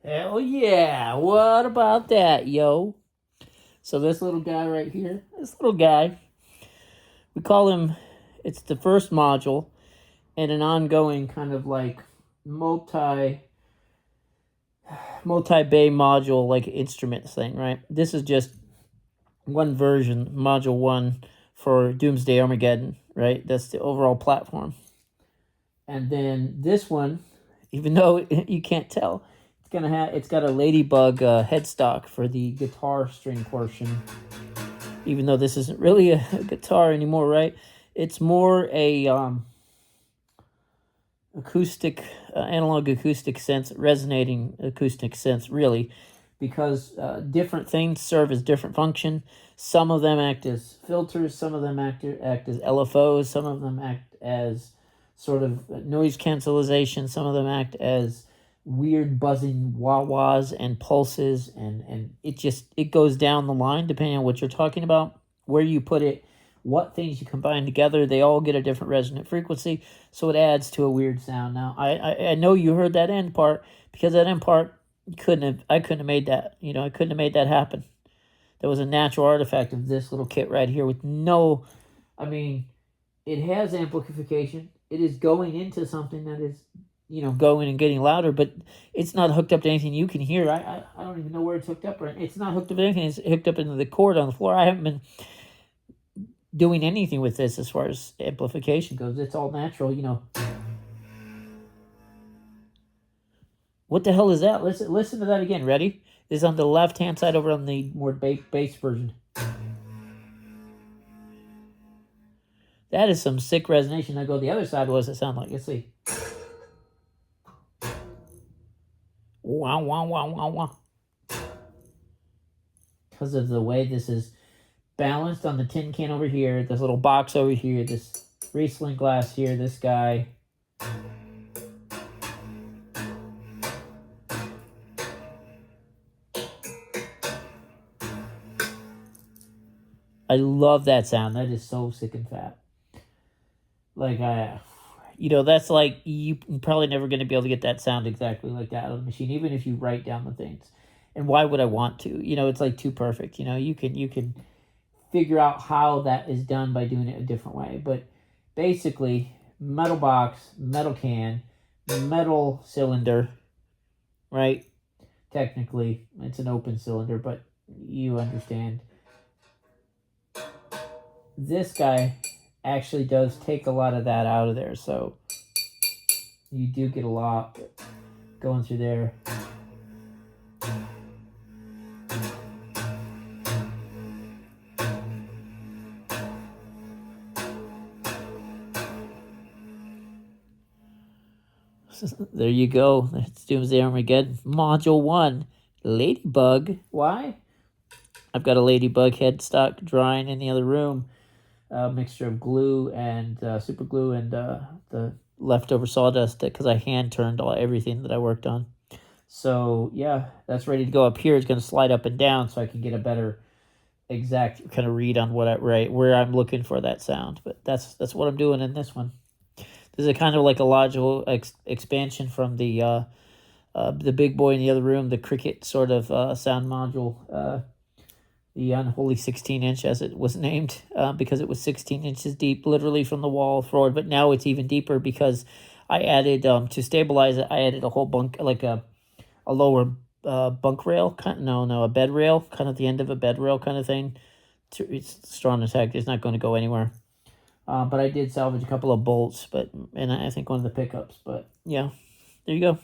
Hell yeah. What about that, yo? So this little guy right here, we call him, it's the first module in an ongoing kind of like multi bay module like instrument thing, right? This is just one version, module 1 for Doomsday Armageddon, right? That's the overall platform. And then this one, even though you can't tell, it's got a Ladybug headstock for the guitar string portion. Even though this isn't really a guitar anymore, right? It's more a acoustic, analog acoustic sense, resonating acoustic sense, really, because different things serve as different function. Some of them act as filters, some of them act as LFOs, some of them act as sort of noise cancellation, some of them act as weird buzzing wah-wahs and pulses, and it goes down the line depending on what you're talking about, where you put it, what things you combine together. They all get a different resonant frequency, so it adds to a weird sound. Now I know you heard that end part, because that end part I couldn't have made that. I couldn't have made that happen. That was a natural artifact of this little kit right here with no, it has amplification. It is going into something that is going and getting louder, but it's not hooked up to anything you can hear. I don't even know where it's hooked up. Right? It's not hooked up to anything. It's hooked up into the cord on the floor. I haven't been doing anything with this as far as amplification goes. It's all natural, What the hell is that? Listen to that again. Ready? This is on the left-hand side over on the more bass version. That is some sick resonation. Now go the other side. What does it sound like? Let's see. Wow, wow, wow, wow, wow. Because of the way this is balanced on the tin can over here, this little box over here, this Riesling glass here, this guy. I love that sound. That is so sick and fat. Like, that's like, you're probably never going to be able to get that sound exactly like that on the machine, even if you write down the things. And why would I want to? It's like too perfect. You can figure out how that is done by doing it a different way. But basically, metal box, metal can, metal cylinder, right? Technically, it's an open cylinder, but you understand. This guy actually does take a lot of that out of there, so you do get a lot going through there. There you go. That's Doomsday Armageddon. Module 1. Ladybug. Why? I've got a Ladybug headstock drying in the other room. A mixture of glue and super glue and the leftover sawdust, because I hand-turned everything that I worked on. So, yeah, that's ready to go up here. It's going to slide up and down so I can get a better exact kind of read on where I'm looking for that sound. But that's what I'm doing in this one. This is kind of like a logical expansion from the big boy in the other room, the Cricket sort of sound module, the unholy 16-inch, as it was named, because it was 16 inches deep, literally from the wall forward. But now it's even deeper because I added, to stabilize it, I added a whole bunk, like a lower bunk rail, a bed rail, kind of the end of a bed rail kind of thing. It's strong as heck. It's not going to go anywhere. But I did salvage a couple of bolts, and I think one of the pickups. But yeah, there you go.